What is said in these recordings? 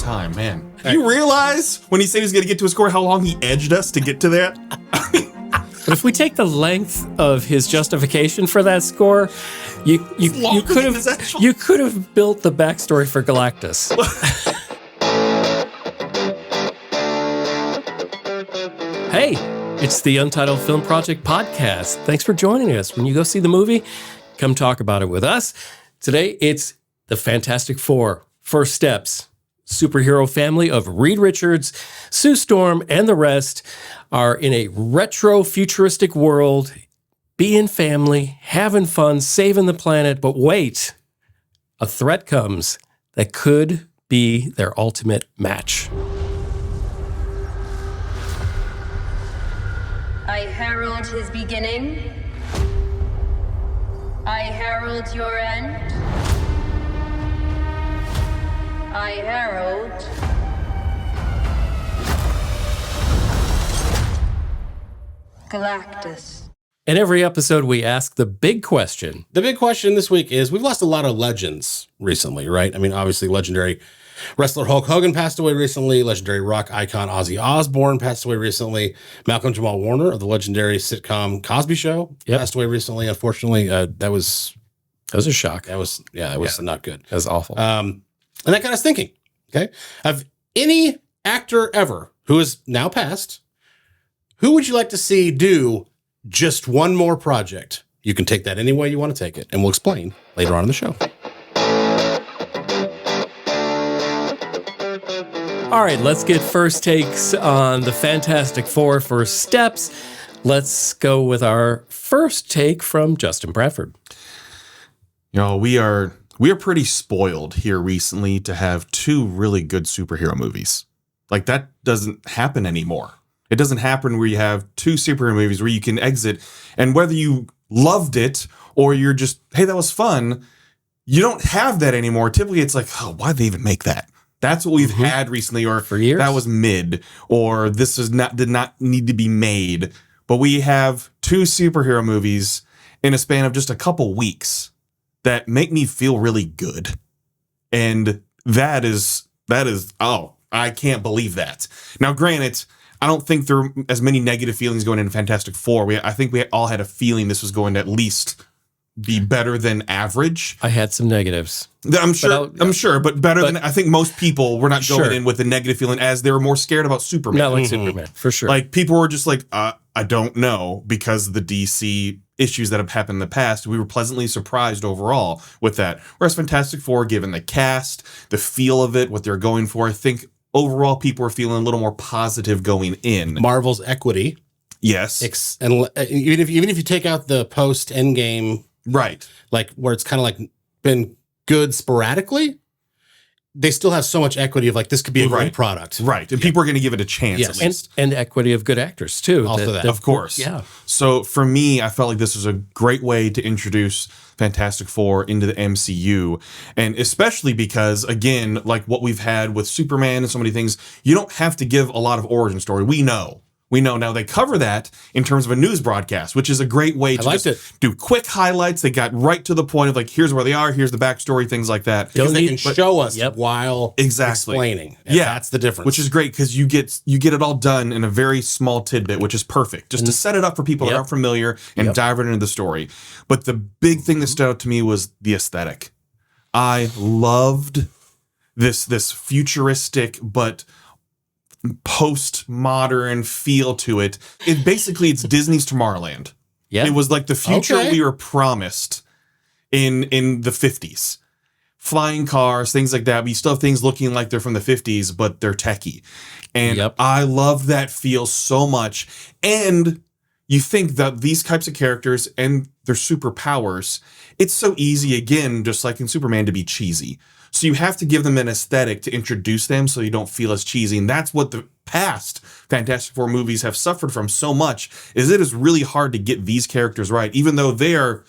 time, man. Do you realize when he said he was going to get to a score, how long he edged us to get to that? But if we take the length of his justification for that score, you could have built the backstory for Galactus. Hey, it's the Untitled Film Project Podcast. Thanks for joining us. When you go see the movie, come talk about it with us. Today, it's the Fantastic Four, First Steps. Superhero family of Reed Richards, Sue Storm, and the rest are in a retro futuristic world, being family, having fun, saving the planet. But wait, a threat comes that could be their ultimate match. I herald his beginning. I herald your end. I herald Galactus. In every episode, we ask the big question. The big question this week is we've lost a lot of legends recently, right? I mean, obviously, legendary wrestler Hulk Hogan passed away recently. Legendary rock icon Ozzy Osbourne passed away recently. Malcolm Jamal Warner of the legendary sitcom Cosby Show passed away recently. Unfortunately, that was a shock. That was not good. That was awful. And that got us thinking, okay? Of any actor ever who is now passed, who would you like to see do just one more project? You can take that any way you want to take it, and we'll explain later on in the show. All right, let's get first takes on the Fantastic Four First Steps. Let's go with our first take from Justin Bradford. You know, we are pretty spoiled here recently to have two really good superhero movies. Like, that doesn't happen anymore. It doesn't happen where you have two superhero movies where you can exit, and whether you loved it or you're just, hey, that was fun, you don't have that anymore. Typically, it's like, oh, why'd they even make that? That's what we've had recently, or for years. That was mid, or this did not need to be made. But we have two superhero movies in a span of just a couple weeks that make me feel really good. And that is, oh, I can't believe that. Now, granted, I don't think there are as many negative feelings going into Fantastic Four. I think we all had a feeling this was going to at least be better than average. I had some negatives. I'm sure, but better than, I think most people were not going in with a negative feeling, as they were more scared about Superman. Not like Superman, for sure. Like, people were just like, I don't know, because of the DC issues that have happened in the past. We were pleasantly surprised overall with that. Whereas Fantastic Four, given the cast, the feel of it, what they're going for, I think overall people are feeling a little more positive going in. Marvel's equity. Yes. And even if you take out the post-Endgame, right, like where it's kind of like been good sporadically, they still have so much equity of like, this could be a great product. Right. And people are going to give it a chance at least. And equity of good actors too. Also that. Of course. Yeah. So for me, I felt like this was a great way to introduce Fantastic Four into the MCU. And especially because, again, like what we've had with Superman and so many things, you don't have to give a lot of origin story. We know now they cover that in terms of a news broadcast, which is a great way to do quick highlights. They got right to the point of like, here's where they are, here's the backstory, things like that. Because they can show us while explaining. And that's the difference. Which is great because you get it all done in a very small tidbit, which is perfect. Just to set it up for people that aren't familiar and dive right into the story. But the big thing that stood out to me was the aesthetic. I loved this futuristic but postmodern feel to it. It's Disney's Tomorrowland. Yeah. It was like the future we were promised in the 50s. Flying cars, things like that. But you still have things looking like they're from the 50s, but they're techie. And I love that feel so much. And you think that these types of characters and their superpowers, it's so easy, again, just like in Superman, to be cheesy. So you have to give them an aesthetic to introduce them so you don't feel as cheesy. And that's what the past Fantastic Four movies have suffered from so much, is it is really hard to get these characters right, even though they're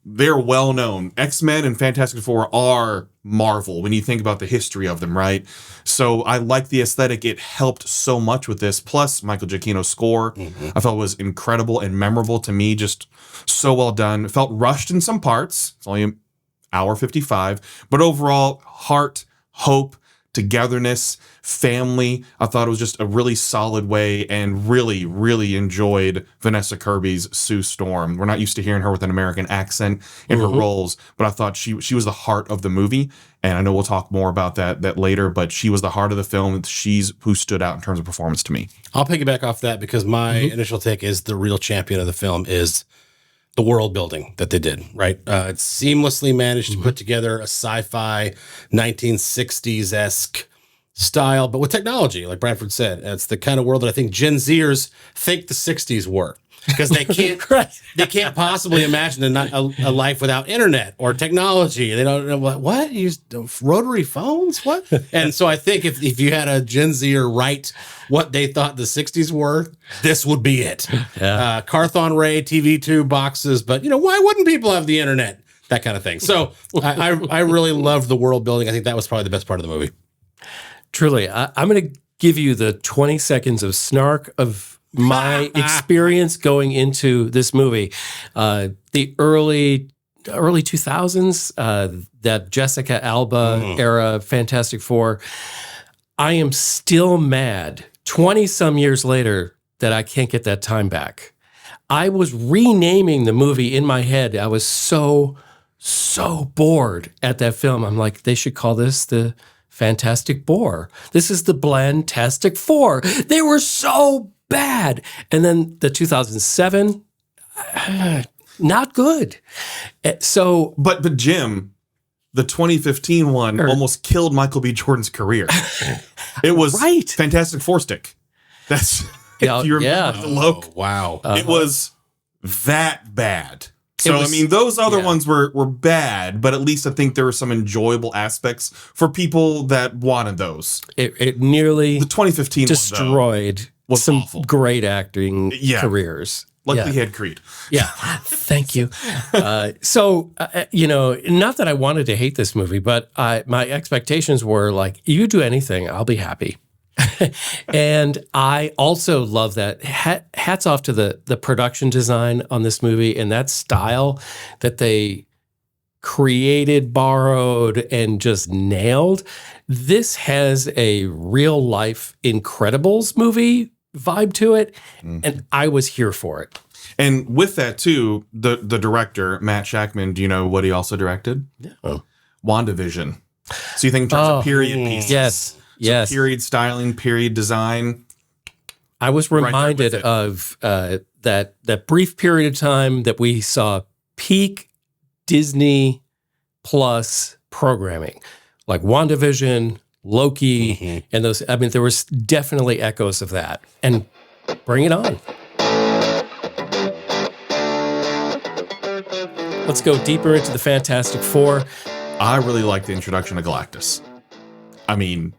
well known. X-Men and Fantastic Four are Marvel when you think about the history of them, right? So I like the aesthetic. It helped so much with this. Plus Michael Jakino's score, I felt was incredible and memorable to me. Just so well done. It felt rushed in some parts. It's only an hour 55, but overall, heart, hope, togetherness, family. I thought it was just a really solid way, and really, really enjoyed Vanessa Kirby's Sue Storm. We're not used to hearing her with an American accent in her roles, but I thought she was the heart of the movie. And I know we'll talk more about that later, but she was the heart of the film. She's who stood out in terms of performance to me. I'll piggyback off that because my initial take is the real champion of the film is the world building that they did, right? It's seamlessly managed to put together a sci-fi 1960s-esque style, but with technology, like Bradford said. It's the kind of world that I think Gen Zers think the 60s were, because they can't possibly imagine a life without internet or technology. They don't know what use rotary phones, what? And so I think if you had a Gen Zer write what they thought the 60s were, this would be it. Yeah. Carthon Ray TV tube boxes, but why wouldn't people have the internet? That kind of thing. So I really loved the world building. I think that was probably the best part of the movie. Truly, I'm going to give you the 20 seconds of snark of my experience going into this movie. The early 2000s, that Jessica Alba era Fantastic Four. I am still mad 20 some years later that I can't get that time back. I was renaming the movie in my head. I was so bored at that film. I'm like, they should call this the Fantastic Four. This is the Blandtastic Four. They were so bad. And then the 2007, not good. So, but Jim, the 2015 one almost killed Michael B. Jordan's career. It was Fantastic Four stick. That's if you remember the look. Oh, wow. It was that bad. So, those other ones were bad, but at least I think there were some enjoyable aspects for people that wanted those. It nearly the 2015 destroyed one, was some awful. Great acting careers. Luckily, he had Creed. Yeah, thank you. So, not that I wanted to hate this movie, but my expectations were like, you do anything, I'll be happy. And I also love that. Hats off to the production design on this movie and that style that they created, borrowed, and just nailed. This has a real life Incredibles movie vibe to it, and I was here for it. And with that too, the director Matt Shakman, do you know what he also directed? Yeah. WandaVision. So you think in terms of period pieces? Yes. Period styling, period design. I was reminded of that brief period of time that we saw peak Disney Plus programming, like WandaVision, Loki, and those. I mean, there was definitely echoes of that. And bring it on. Let's go deeper into the Fantastic Four. I really like the introduction of Galactus. I mean,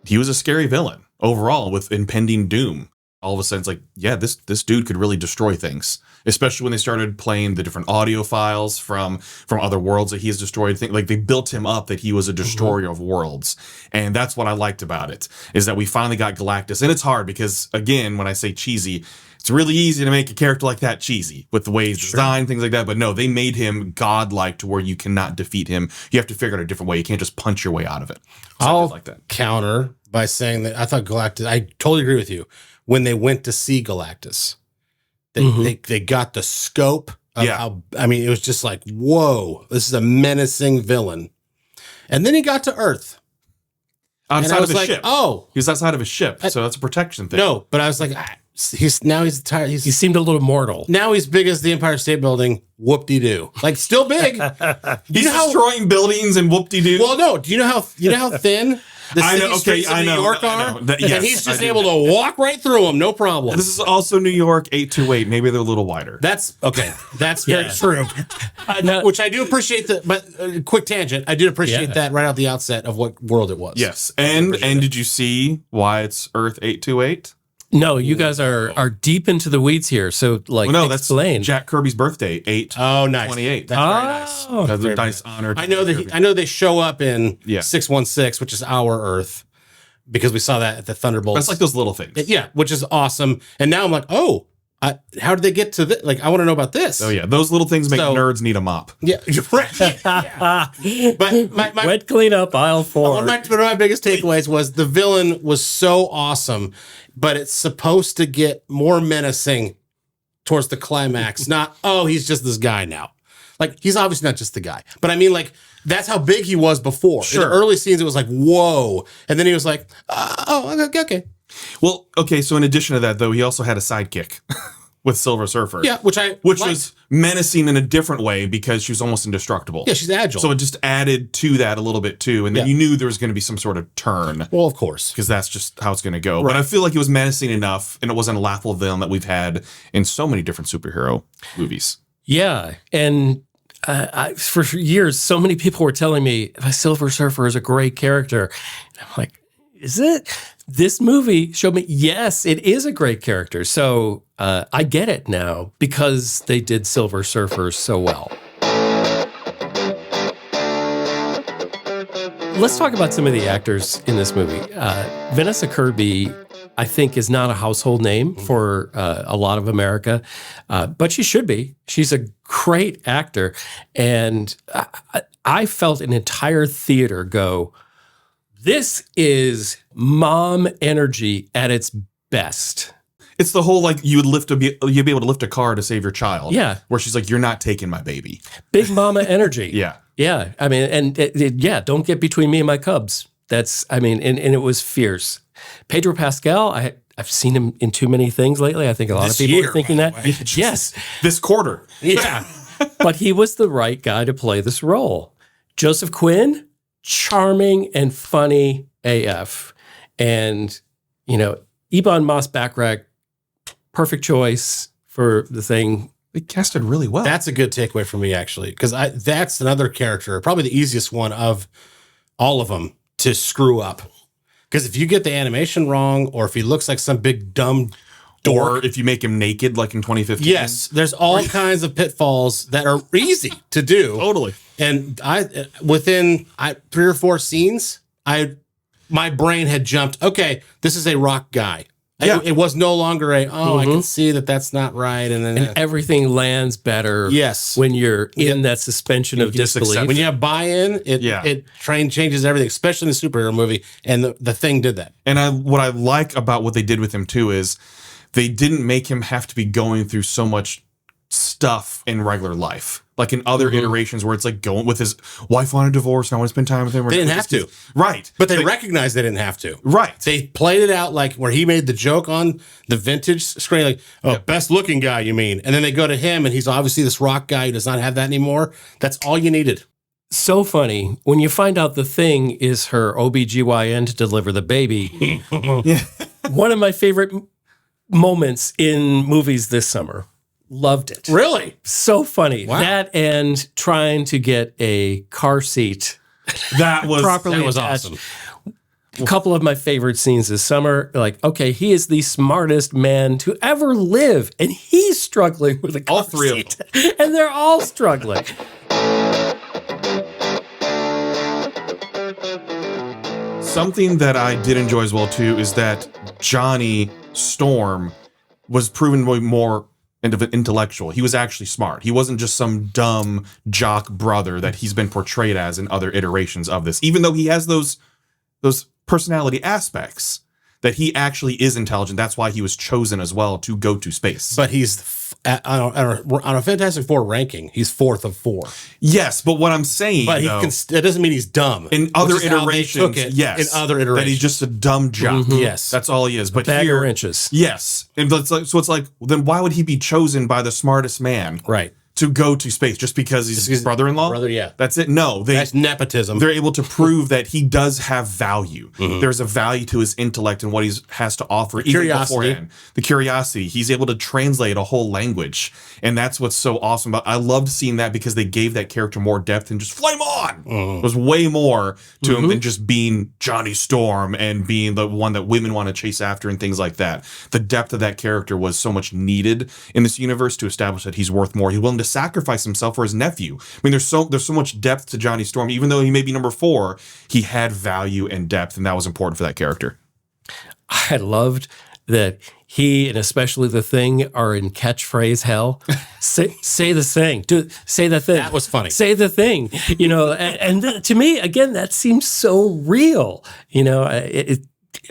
he was a scary villain overall with impending doom. All of a sudden, it's like, yeah, this dude could really destroy things, especially when they started playing the different audio files from other worlds that he has destroyed. Like, they built him up that he was a destroyer of worlds. And that's what I liked about it, is that we finally got Galactus. And it's hard because, again, when I say cheesy, it's really easy to make a character like that cheesy with the way he's designed, things like that. But no, they made him godlike to where you cannot defeat him. You have to figure out a different way. You can't just punch your way out of it. I'll like that. Counter by saying that I thought Galactus, I totally agree with you. When they went to see Galactus, they got the scope of how, it was just like, whoa, this is a menacing villain. And then he got to Earth. Outside of his ship. Oh. He was outside of his ship, so that's a protection thing. No, but I was like, he's tired. He seemed a little mortal. Now he's big as the Empire State Building. Whoop-de-doo. Like, still big. He's destroying buildings and whoop-de-doo. Well, no. Do you know how thin the city streets of New York are? And he's just able to walk right through them, no problem. This is also New York 828. Maybe they're a little wider. That's okay. That's very true. Which I do appreciate but quick tangent. I did appreciate that right out the outset of what world it was. Yes. And did you see why it's Earth 828? No, you guys are deep into the weeds here. So, explain. That's Jack Kirby's birthday, 8/28. That's very nice. That's a nice honor. I know they show up in 616, which is our Earth, because we saw that at the Thunderbolts. That's like those little things. Yeah, which is awesome. And now I'm like, oh, how did they get to this? Like, I want to know about this. Oh yeah, those little things make nerds need a mop. Yeah, you're right. Yeah. But my wet cleanup aisle 4. One of my biggest takeaways was the villain was so awesome, but it's supposed to get more menacing towards the climax. Not, oh, he's just this guy now. Like, he's obviously not just the guy. But I mean, like, that's how big he was before. Sure. In the early scenes, it was like, whoa. And then he was like, oh, okay. Well, okay, so in addition to that, though, he also had a sidekick with Silver Surfer. Yeah, which was menacing in a different way because she was almost indestructible. Yeah, she's agile. So it just added to that a little bit, too. And then you knew there was going to be some sort of turn. Well, of course. Because that's just how it's going to go. Right. But I feel like it was menacing enough, and it wasn't a laughable villain that we've had in so many different superhero movies. Yeah, and for years, so many people were telling me Silver Surfer is a great character. And I'm like, is it? This movie showed me, yes, it is a great character. So I get it now because they did Silver Surfer so well. Let's talk about some of the actors in this movie. Vanessa Kirby, I think, is not a household name for a lot of America, but she should be. She's a great actor. And I felt an entire theater go, this is mom energy at its best. It's the whole, like, you'd be able to lift a car to save your child. Yeah. Where she's like, you're not taking my baby. Big mama energy. Yeah. Yeah. I mean, and don't get between me and my cubs. And it was fierce. Pedro Pascal, I've seen him in too many things lately. I think a lot of people are thinking that. Yes. This quarter. Yeah. But he was the right guy to play this role. Joseph Quinn, charming and funny AF. And, Ebon Moss-Bachrach, perfect choice for the thing. They casted really well. That's a good takeaway for me, actually, because that's another character, probably the easiest one of all of them to screw up. Because if you get the animation wrong, or if he looks like some big dumb dork, or if you make him naked, like in 2015. Yes, there's all kinds of pitfalls that are easy to do. Totally. And within 3 or 4 scenes, my brain had jumped. Okay, this is a rock guy. Yeah. It was no longer I can see that that's not right. And then everything lands better when you're in that suspension of disbelief. When you have buy-in, it changes everything, especially in the superhero movie. And the thing did that. And what I like about what they did with him, too, is they didn't make him have to be going through so much stuff in regular life. Like in other iterations where it's like going with his wife on a divorce and I want to spend time with him. They didn't have to. Right. But they recognized they didn't have to. Right. They played it out like where he made the joke on the vintage screen, like, best looking guy, you mean? And then they go to him and he's obviously this rock guy who does not have that anymore. That's all you needed. So funny. When you find out the thing is her OBGYN to deliver the baby. One of my favorite moments in movies this summer. Loved it. Really? So funny. Wow. That and trying to get a car seat properly attached. Awesome. A couple of my favorite scenes this summer, like, okay, he is the smartest man to ever live, and he's struggling with a car seat. All 3 of them. And they're all struggling. Something that I did enjoy as well, too, is that Johnny Storm was proven to be more of an intellectual. He was actually smart. He wasn't just some dumb jock brother that he's been portrayed as in other iterations of this, even though he has those personality aspects, that he actually is intelligent. That's why he was chosen as well to go to space. But he's on a Fantastic Four ranking, he's 4th of 4. Yes, but what I'm saying, but it doesn't mean he's dumb. In other iterations, that he's just a dumb jock. Mm-hmm. Yes, that's all he is. But bag of inches. Yes, and it's like, well, then why would he be chosen by the smartest man? Right. To go to space just because he's his brother-in-law? Brother, yeah. That's it. No, that's nepotism. They're able to prove that he does have value. Mm-hmm. There's a value to his intellect and what he has to offer. Even beforehand. The curiosity. He's able to translate a whole language. And that's what's so awesome about it. I loved seeing that because they gave that character more depth and just flame on. Mm-hmm. There's way more to him than just being Johnny Storm and being the one that women want to chase after and things like that. The depth of that character was so much needed in this universe to establish that he's worth more. He's willing to sacrifice himself for his nephew. I mean, there's so much depth to Johnny Storm. Even though he may be number 4, he had value and depth, and that was important for that character. I loved that he and especially the Thing are in catchphrase hell. Say the thing. Say the thing. That was funny. Say the thing. And to me, again, that seems so real.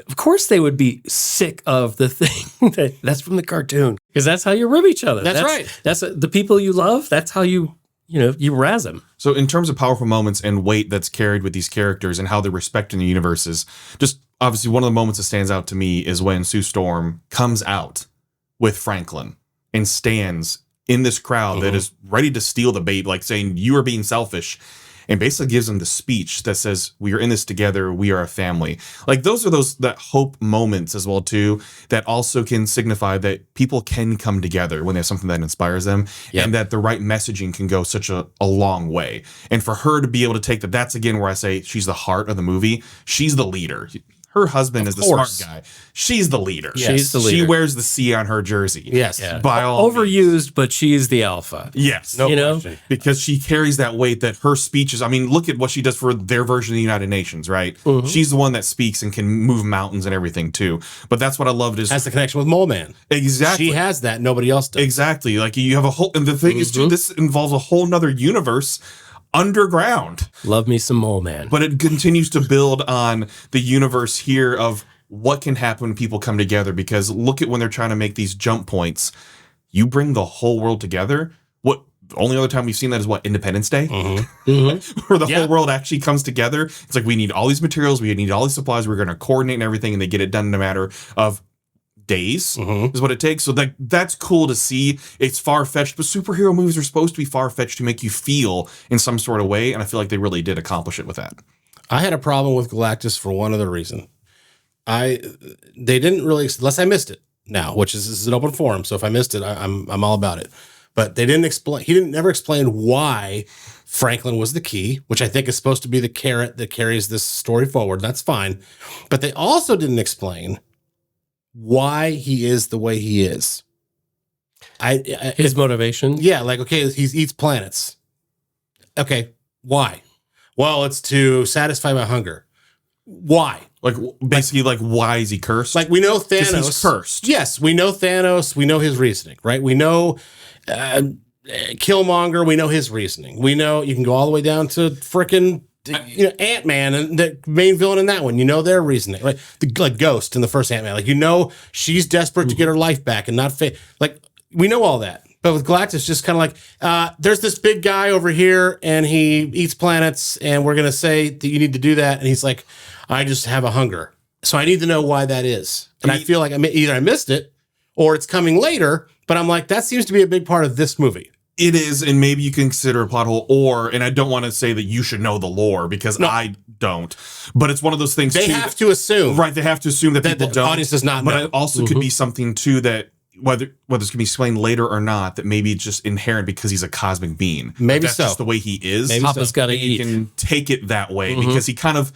Of course they would be sick of the Thing. That's from the cartoon. Because that's how you rib each other. That's right. That's the people you love. That's how you razz them. So in terms of powerful moments and weight that's carried with these characters and how they're respected in the universes, just obviously one of the moments that stands out to me is when Sue Storm comes out with Franklin and stands in this crowd that is ready to steal the bait, like saying, you are being selfish. And basically gives them the speech that says, we are in this together. We are a family. Like those are that hope moments as well, too, that also can signify that people can come together when they have something that inspires them and that the right messaging can go such a long way. And for her to be able to take that's again where I say she's the heart of the movie. She's the leader. Her husband is the smart guy. She's the leader. Yes. She's the leader. She wears the C on her jersey. Yes. Yeah. By all overused, means. But she's the alpha. Yes. No question. Because she carries that weight that her speeches, I mean, look at what she does for their version of the United Nations, right? Mm-hmm. She's the one that speaks and can move mountains and everything too. But that's what I loved is has the connection with Mole Man. Exactly. She has that. Nobody else does. Exactly. Like you have a whole, and the thing is too, this involves a whole nother universe underground. Love me some Mole Man. But it continues to build on the universe here of what can happen when people come together, because look at when they're trying to make these jump points. You bring the whole world together. What the only other time we've seen that is Independence Day, where the whole world actually comes together. It's like, we need all these materials, we need all these supplies, we're going to coordinate and everything, and they get it done in a matter of days is what it takes. So that's cool to see. It's far-fetched, but superhero movies are supposed to be far-fetched to make you feel in some sort of way, and I feel like they really did accomplish it with that. I had a problem with Galactus for one other reason. They didn't really, unless I missed it now, which is this is an open forum, so if I missed it, I'm all about it. But they didn't explain. He didn't never explain why Franklin was the key, which I think is supposed to be the carrot that carries this story forward. That's fine, but they also didn't explain why he is the way he is. His motivation. Yeah, like okay, he eats planets. Okay, why? Well, it's to satisfy my hunger. Why? Like basically, like why is he cursed? Like we know Thanos. He's cursed. Yes, we know Thanos. We know his reasoning, right? We know Killmonger. We know his reasoning. We know you can go all the way down to frickin' Ant-Man and the main villain in that one. You know their reasoning, like Ghost in the first Ant-Man. Like she's desperate to get her life back and not like we know all that. But with Galactus, just kind of like, there's this big guy over here and he eats planets and we're going to say that you need to do that. And he's like, I just have a hunger. So I need to know why that is. And I feel like either I missed it or it's coming later, but I'm like, that seems to be a big part of this movie. It is, and maybe you can consider a plot hole, and I don't want to say that you should know the lore because I don't, but it's one of those things they have to assume. Right, they have to assume that people the don't. audience does not know. But it also could be something too that whether it's going to be explained later or not, that maybe it's just inherent because he's a cosmic being. Maybe that's so. just the way he is. Maybe Papa's got to eat. You can take it that way because he kind of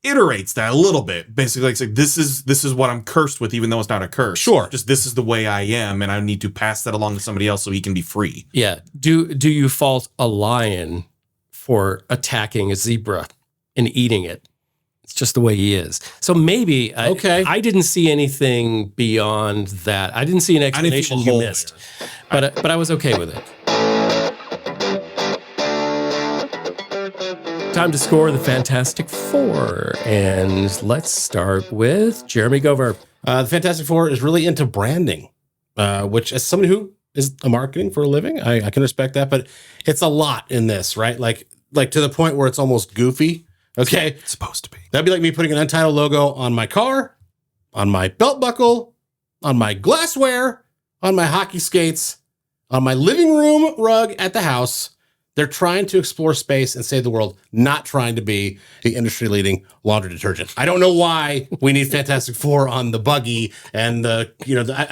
iterates that a little bit. Basically, like this is what I'm cursed with, even though it's not a curse. Sure, just this is the way I am, and I need to pass that along to somebody else so he can be free. Yeah. Do you fault a lion for attacking a zebra and eating it? It's just the way he is. So maybe I didn't see anything beyond that. I didn't see an explanation you missed, but I was okay with it. Time to score the Fantastic Four, and let's start with Jeremy Gover. The Fantastic Four is really into branding, which as somebody who is a marketing for a living, I can respect that, but it's a lot in this, right? Like to the point where it's almost goofy. Okay. It's supposed to be. That'd be like me putting an Untitled logo on my car, on my belt buckle, on my glassware, on my hockey skates, on my living room rug at the house. They're trying to explore space and save the world, not trying to be the industry-leading laundry detergent. I don't know why we need Fantastic Four on the buggy and I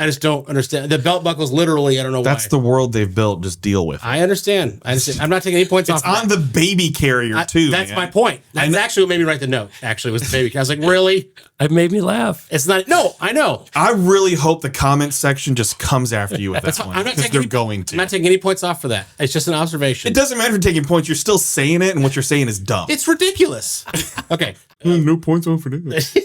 just don't understand. The belt buckles, literally, I don't know why. That's the world they've built. Just deal with it. I understand. I'm not taking any points off. It's on the baby carrier, too. That's my point. That's actually what made me write the note, actually, was the baby carrier. I was like, really? It made me laugh. It's not. No, I know. I really hope the comment section just comes after you with that one. I'm not taking any points off for that. It's just an observation. It doesn't matter if you're taking points. You're still saying it, and what you're saying is dumb. It's ridiculous. Okay. No points on for this.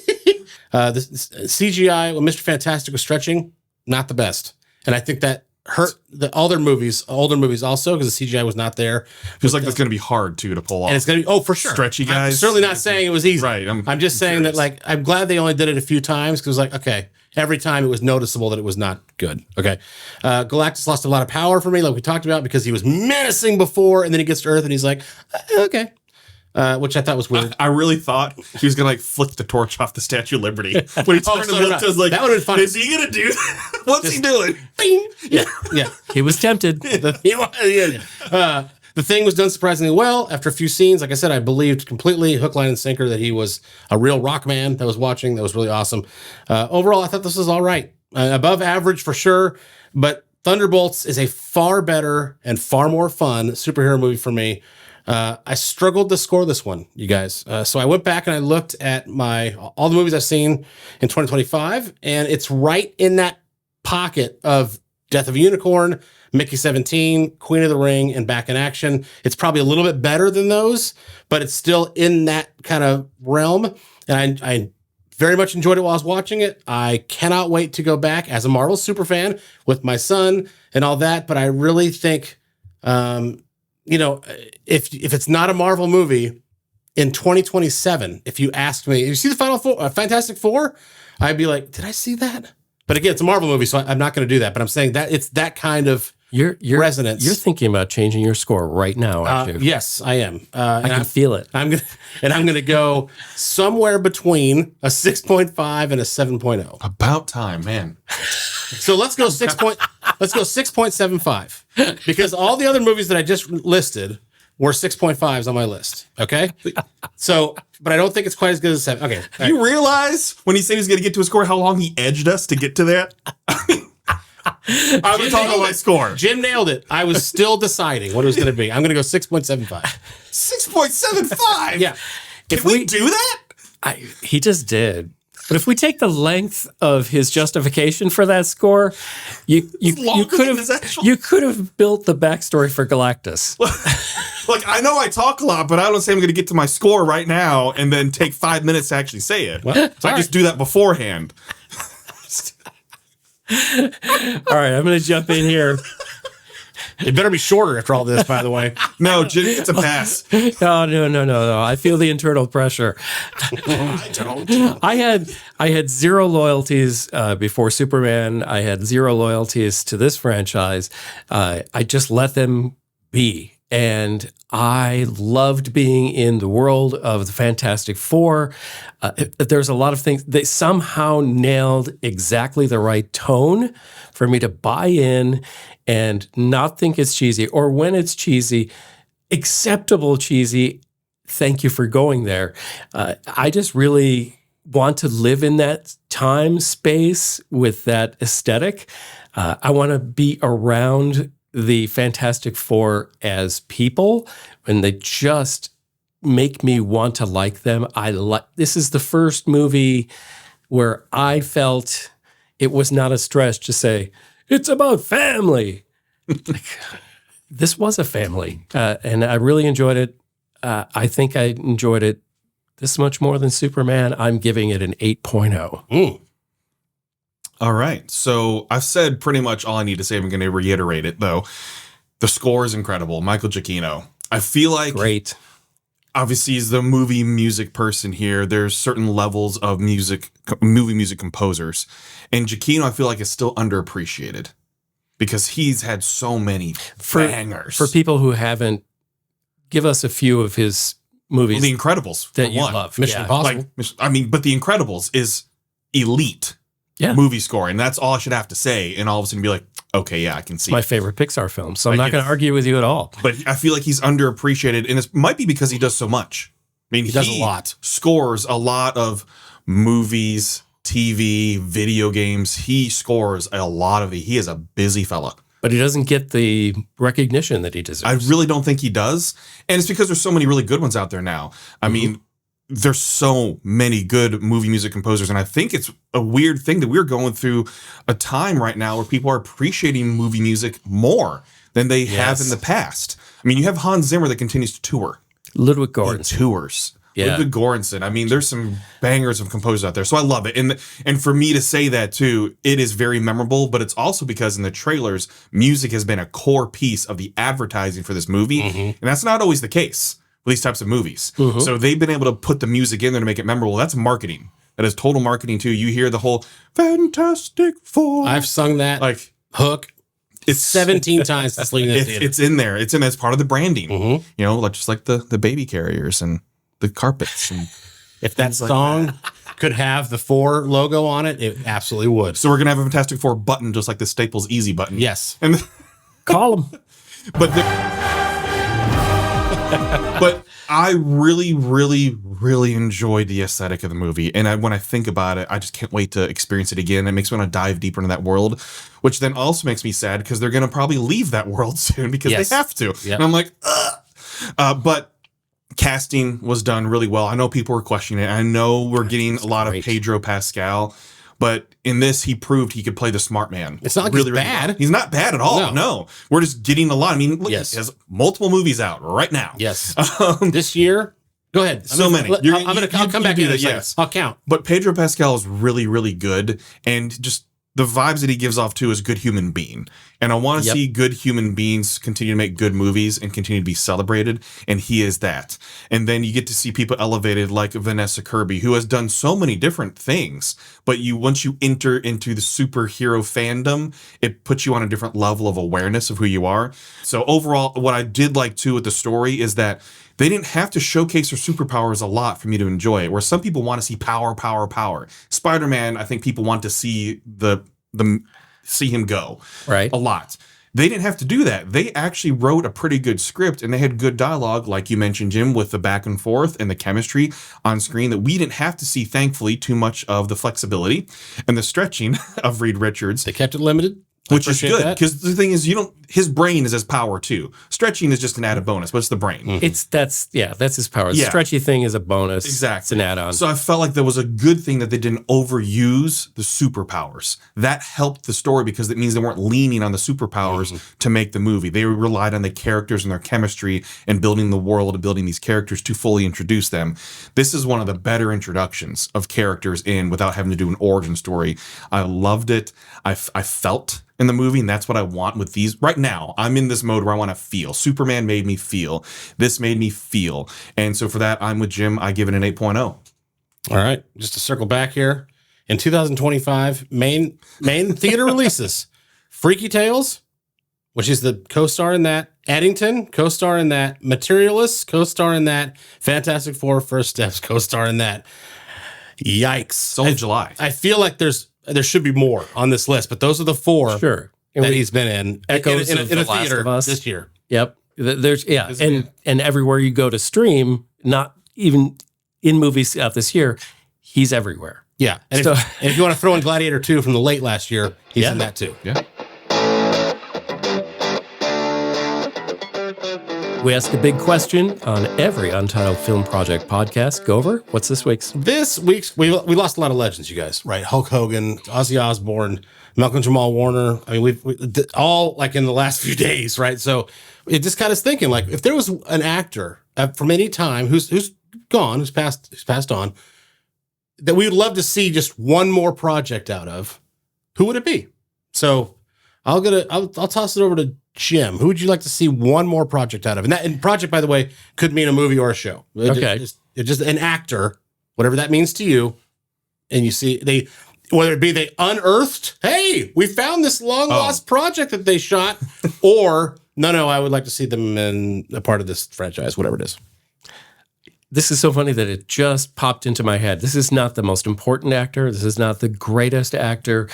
The CGI when Mr. Fantastic was stretching, not the best, and I think that hurt all their movies, older movies also, because the CGI was not there. Feels like that's going to be hard too to pull off. And it's going to be for sure stretchy guys. I'm certainly not saying it was easy. Right. I'm just saying that like I'm glad they only did it a few times because it was like okay, every time it was noticeable that it was not good. Okay, Galactus lost a lot of power for me, like we talked about, because he was menacing before, and then he gets to Earth and he's like okay. Which I thought was weird. I really thought he was gonna like flick the torch off the Statue of Liberty when he turned and looked. I was like, that would have been funny. Is he gonna do that? What's he doing? Bing. Yeah. He was tempted. The Thing was done surprisingly well. After a few scenes, like I said, I believed completely, hook, line, and sinker, that he was a real rock man that was watching. That was really awesome. Overall, I thought this was all right. Above average for sure, but Thunderbolts is a far better and far more fun superhero movie for me. I struggled to score this one, you guys. So I went back and I looked at all the movies I've seen in 2025, and it's right in that pocket of Death of a Unicorn, Mickey 17, Queen of the Ring, and Back in Action. It's probably a little bit better than those, but it's still in that kind of realm. And I very much enjoyed it while I was watching it. I cannot wait to go back as a Marvel superfan with my son and all that. But I really think, if it's not a Marvel movie in 2027, if you asked me, you see the Fantastic Four, I'd be like, did I see that? But again, it's a Marvel movie, so I'm not going to do that. But I'm saying that it's that kind of resonance. You're thinking about changing your score right now, aren't you? Yes, I am. I can feel it. I'm gonna go somewhere between a 6.5 and a 7.0. About time, man. So let's go 6.75 because all the other movies that I just listed were 6.5s on my list. Okay, so but I don't think it's quite as good as 7. Okay, right. You realize when he said he's going to get to a score, how long he edged us to get to that? I was talking about my score. Jim nailed it. I was still deciding what it was going to be. I'm going to go 6.75. 6.75. Yeah. Can we do that? He just did. But if we take the length of his justification for that score, you could have built the backstory for Galactus. Look, I know I talk a lot, but I don't say I'm going to get to my score right now and then take 5 minutes to actually say it. Well, so I just do that beforehand. All right, I'm going to jump in here. It better be shorter after all this, by the way. No, Jimmy, it's a pass. No. I feel the internal pressure. I don't. I had zero loyalties before Superman. I had zero loyalties to this franchise. I just let them be. And I loved being in the world of the Fantastic Four. There's a lot of things. They somehow nailed exactly the right tone for me to buy in and not think it's cheesy, or when it's cheesy, acceptable cheesy. Thank you for going there. I just really want to live in that time space with that aesthetic. I want to be around the Fantastic Four as people, and they just make me want to like them. This is the first movie where I felt it was not a stretch to say, it's about family. This was a family, and I really enjoyed it. I think I enjoyed it this much more than Superman. I'm giving it an 8.0. All right. So I've said pretty much all I need to say. I'm going to reiterate it, though. The score is incredible. Michael Jakino. I feel like... Great. Obviously, he's the movie music person here. There's certain levels of movie music composers. And Jakino, I feel like, is still underappreciated because he's had so many bangers. For people who haven't, give us a few of his movies. Well, The Incredibles. That you love. Mission Impossible. But The Incredibles is elite. Yeah. Movie score, and that's all I should have to say, and all of a sudden be like, okay, yeah, I can see. My favorite Pixar film, so I'm not going to argue with you at all. But I feel like he's underappreciated, and it might be because he does so much. I mean, he does a lot. Scores a lot of movies, TV, video games. He scores a lot of it. He is a busy fella. But he doesn't get the recognition that he deserves. I really don't think he does, and it's because there's so many really good ones out there now. I mean, there's so many good movie music composers, and I think it's a weird thing that we're going through a time right now where people are appreciating movie music more than they have in the past. I mean, you have Hans Zimmer that continues to tour. Ludwig Göransson. He tours. Ludwig Göransson. I mean, there's some bangers of composers out there, so I love it. And for me to say that too, it is very memorable. But it's also because in the trailers, music has been a core piece of the advertising for this movie, and that's not always the case with these types of movies. So they've been able to put the music in there to make it memorable. That's marketing. That is total marketing too. You hear the whole Fantastic Four. I've sung that like hook. It's 17 times this leading in theater. It's in there. It's in as part of the branding. You know, just like the baby carriers and the carpets. And if that song could have the 4 logo on it, it absolutely would. So we're gonna have a Fantastic Four button, just like the Staples Easy button. Yes. And Call them. But I really, really, really enjoyed the aesthetic of the movie. And when I think about it, I just can't wait to experience it again. It makes me want to dive deeper into that world, which then also makes me sad because they're going to probably leave that world soon because they have to. Yep. And I'm like, ugh. But casting was done really well. I know people were questioning it. I know we're getting a lot of Pedro Pascal. But in this, he proved he could play the smart man. It's not like he's bad. Well. He's not bad at all. No. We're just getting a lot. I mean, look, he has multiple movies out right now. Yes. This year, go ahead. Many. I'll come back to that. Yes. I'll count. But Pedro Pascal is really, really good. And just the vibes that he gives off to is a good human being. And I want to see good human beings continue to make good movies and continue to be celebrated. And he is that. And then you get to see people elevated like Vanessa Kirby, who has done so many different things. But once you enter into the superhero fandom, it puts you on a different level of awareness of who you are. So overall, what I did like too with the story is that they didn't have to showcase their superpowers a lot for me to enjoy it, where some people want to see power. Spider-Man, I think people want to see see him go a lot. They didn't have to do that. They actually wrote a pretty good script and they had good dialogue, like you mentioned, Jim, with the back and forth and the chemistry on screen that we didn't have to see, thankfully, too much of the flexibility and the stretching of Reed Richards. They kept it limited. Which is good, because the thing is, his brain is his power too. Stretching is just an added bonus, but it's the brain. That's his power. The stretchy thing is a bonus. Exactly. It's an add-on. So I felt like there was a good thing that they didn't overuse the superpowers. That helped the story because it means they weren't leaning on the superpowers to make the movie. They relied on the characters and their chemistry and building the world and building these characters to fully introduce them. This is one of the better introductions of characters without having to do an origin story. I loved it. I felt in the movie, and that's what I want with these. Right now, I'm in this mode where I want to feel. Superman made me feel. This made me feel. And so for that, I'm with Jim. I give it an 8.0. All right. Just to circle back here. In 2025, main theater releases. Freaky Tales, which is the co-star in that. Eddington, co-star in that. Materialists, co-star in that. Fantastic Four, First Steps, co-star in that. Yikes. It's only July. I feel like there should be more on this list, but those are the 4 that he's been in. Echoes in of a The Last theater of Us this year. Yep. There's and everywhere you go to stream, not even in movies out this year, he's everywhere. Yeah. And if you want to throw in Gladiator 2 from the late last year, he's in that too. Yeah. We ask a big question on every Untitled Film Project podcast. Go over. What's this week's? This week's, we lost a lot of legends, you guys, right? Hulk Hogan, Ozzy Osbourne, Malcolm Jamal Warner. I mean, we all like in the last few days, right? So it just got us thinking, like, if there was an actor from any time who's gone, who's passed on, that we would love to see just one more project out of, who would it be? So I'll toss it over to Jim. Who would you like to see one more project out of? And project, by the way, could mean a movie or a show. It's just an actor, whatever that means to you. And you see whether it be they unearthed, hey, we found this long lost project that they shot, or no, I would like to see them in a part of this franchise, whatever it is. This is so funny that it just popped into my head. This is not the most important actor. This is not the greatest actor.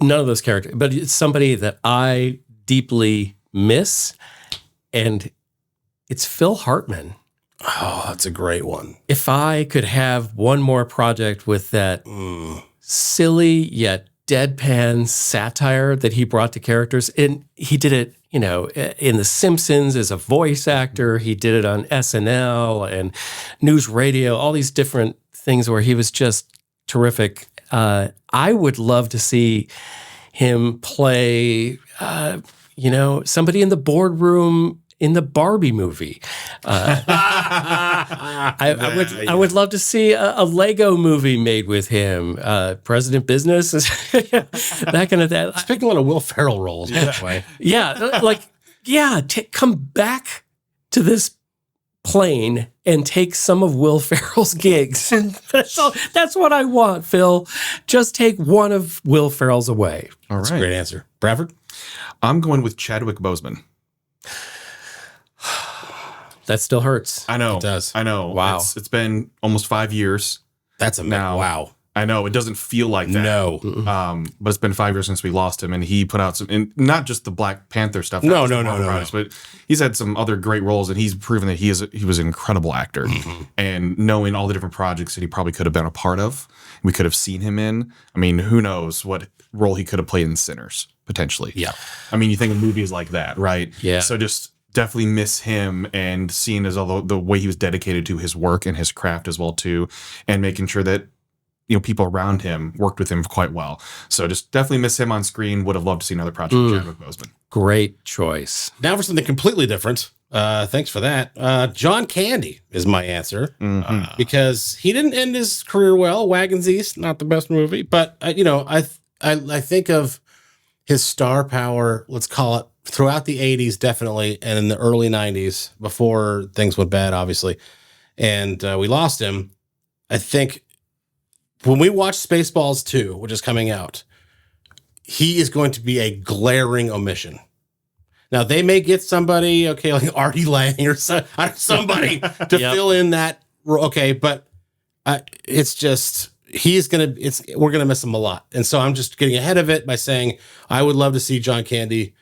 None of those characters, but it's somebody that I deeply miss, and it's Phil Hartman. Oh, that's a great one. If I could have one more project with that silly yet deadpan satire that he brought to characters, and he did it, in The Simpsons as a voice actor. He did it on SNL and News Radio, all these different things where he was just terrific. I would love to see him play, somebody in the boardroom in the Barbie movie. I would love to see a Lego movie made with him. President Business, that kind of that. He's picking a lot of Will Ferrell roles, by the way. Come back to this plane and take some of Will Ferrell's gigs. And that's what I want, Phil. Just take one of Will Ferrell's away. All right. That's a great answer. Bradford? I'm going with Chadwick Boseman. That still hurts. I know. It does. I know. Wow. It's been almost 5 years. That's now. Wow. I know. It doesn't feel like that. No. But it's been 5 years since we lost him, and he put out some, and not just the Black Panther stuff. No. But he's had some other great roles, and he's proven that he was an incredible actor. Mm-hmm. And knowing all the different projects that he probably could have been a part of, we could have seen him in. I mean, who knows what role he could have played in Sinners, potentially. Yeah. I mean, you think of movies like that, right? Yeah. So just definitely miss him, and seeing as although the way he was dedicated to his work and his craft as well too, and making sure that people around him worked with him quite well. So just definitely miss him on screen. Would have loved to see another project with Chadwick Boseman. Great choice. Now for something completely different. Thanks for that. John Candy is my answer, because he didn't end his career well. Wagons East, not the best movie, but I think of his star power, let's call it, throughout the 80s, definitely, and in the early 90s, before things went bad, obviously. And we lost him. I think when we watch Spaceballs 2, which is coming out, he is going to be a glaring omission. Now, they may get somebody, like Artie Lang or somebody to fill in that, but it's just, we're going to miss him a lot. And so I'm just getting ahead of it by saying I would love to see John Candy,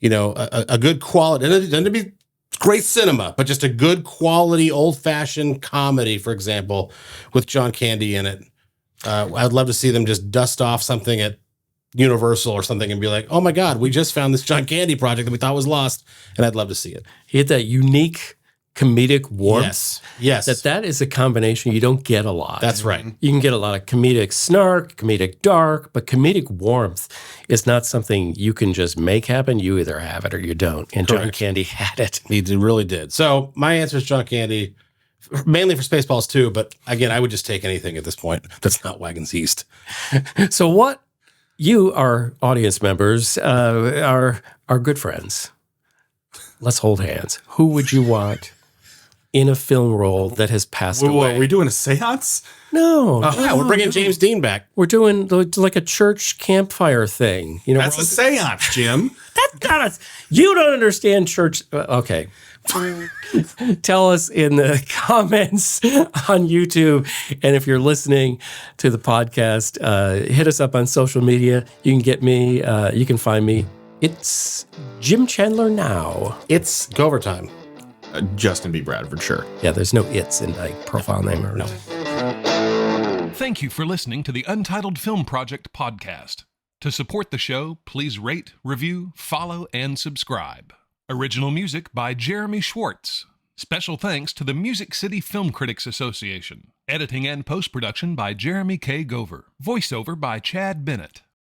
a good quality, and it doesn't be great cinema, but just a good quality old-fashioned comedy, for example, with John Candy in it. I'd love to see them just dust off something at Universal or something and be like, oh my God, we just found this John Candy project that we thought was lost, and I'd love to see it. He had that unique comedic warmth. Yes. That is a combination you don't get a lot. That's right. You can get a lot of comedic snark, comedic dark, but comedic warmth is not something you can just make happen. You either have it or you don't. And Correct. John Candy had it. He really did. So my answer is John Candy, mainly for Spaceballs 2, but again, I would just take anything at this point that's not Wagons East. So what you, our audience members, are good friends. Let's hold hands. Who would you want in a film role that has passed away? Are we doing a seance? No. Yeah, we're bringing James Dean back. We're doing like a church campfire thing. That's a seance, Jim. That's not you don't understand church. Okay. Tell us in the comments on YouTube. And if you're listening to the podcast, hit us up on social media. You can get me. You can find me. It's Jim Chandler now. It's go overtime. Justin B. Bradford, sure. Yeah, there's no it's in my profile name or no. Thank you for listening to the Untitled Film Project Podcast. To support the show, please rate, review, follow, and subscribe. Original music by Jeremy Schwartz. Special thanks to the Music City Film Critics Association. Editing and post-production by Jeremy K. Gover. Voiceover by Chad Bennett.